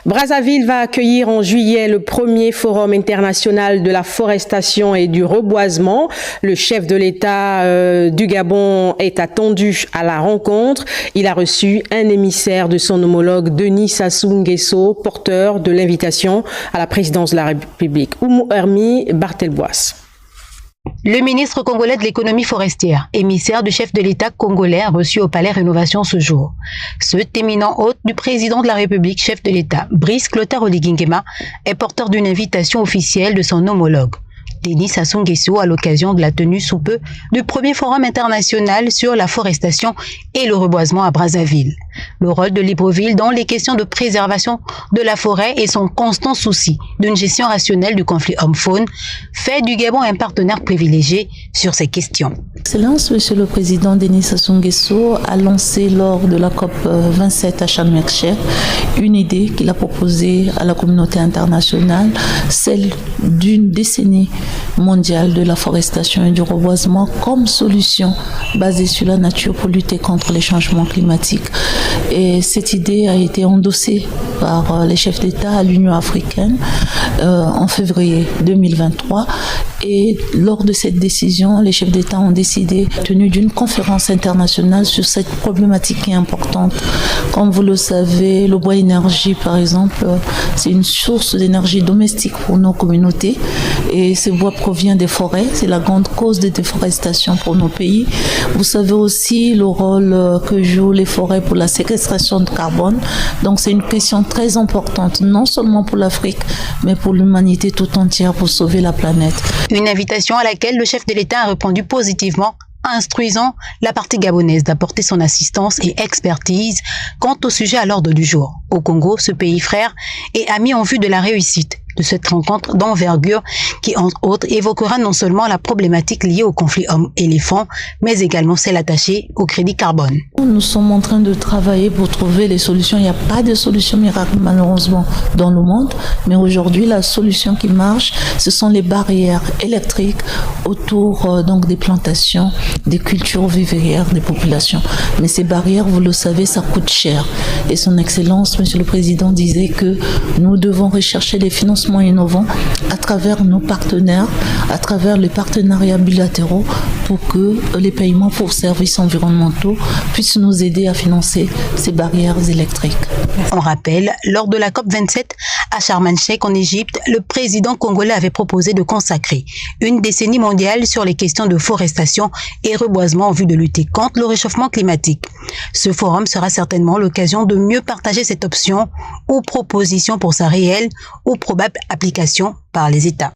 Brazzaville va accueillir en juillet le premier forum international de la forestation et du reboisement. Le chef de l'État du Gabon est attendu à la rencontre. Il a reçu un émissaire de son homologue Denis Sassou Nguesso, porteur de l'invitation à la présidence de la République. Oumou Hermi, Barthelbois. Le ministre congolais de l'économie forestière, émissaire du chef de l'État congolais, a reçu au Palais Rénovation ce jour. Ce éminent hôte du président de la République, chef de l'État, Brice Clotaire Oligui Nguema, est porteur d'une invitation officielle de son homologue, Denis Sassou Nguesso, à l'occasion de la tenue sous peu du premier forum international sur la forestation et le reboisement à Brazzaville. Le rôle de Libreville dans les questions de préservation de la forêt et son constant souci d'une gestion rationnelle du conflit homme-faune fait du Gabon un partenaire privilégié sur ces questions. Excellence, Monsieur le Président Denis Sassou Nguesso a lancé lors de la COP 27 à Sharm el-Sheikh une idée qu'il a proposée à la communauté internationale, celle d'une décennie mondiale de la forestation et du reboisement comme solution basée sur la nature pour lutter contre les changements climatiques. Et cette idée a été endossée par les chefs d'État à l'Union africaine en février 2023. Et lors de cette décision, les chefs d'État ont décidé, tenue d'une conférence internationale sur cette problématique qui est importante. Comme vous le savez, le bois énergie, par exemple, c'est une source d'énergie domestique pour nos communautés. Et ce bois provient des forêts. C'est la grande cause de déforestation pour nos pays. Vous savez aussi le rôle que jouent les forêts pour la séquestration de carbone. Donc c'est une question très importante, non seulement pour l'Afrique, mais pour l'humanité tout entière, pour sauver la planète. Une invitation à laquelle le chef de l'État a répondu positivement, instruisant la partie gabonaise d'apporter son assistance et expertise quant au sujet à l'ordre du jour. Au Congo, ce pays frère est ami en vue de la réussite de cette rencontre d'envergure qui, entre autres, évoquera non seulement la problématique liée au conflit homme-éléphant, mais également celle attachée au crédit carbone. Nous sommes en train de travailler pour trouver les solutions. Il n'y a pas de solution miracle, malheureusement, dans le monde. Mais aujourd'hui, la solution qui marche, ce sont les barrières électriques autour donc des plantations, des cultures vivrières, des populations. Mais ces barrières, vous le savez, ça coûte cher. Et son Excellence, Monsieur le Président, disait que nous devons rechercher des financements innovants à travers nos partenaires, à travers les partenariats bilatéraux pour que les paiements pour services environnementaux puissent nous aider à financer ces barrières électriques. On rappelle, lors de la COP 27 à Sharm el-Sheikh en Égypte, le président congolais avait proposé de consacrer une décennie mondiale sur les questions de forestation et reboisement en vue de lutter contre le réchauffement climatique. Ce forum sera certainement l'occasion de mieux partager cette option ou proposition pour sa réelle ou probable application par les États.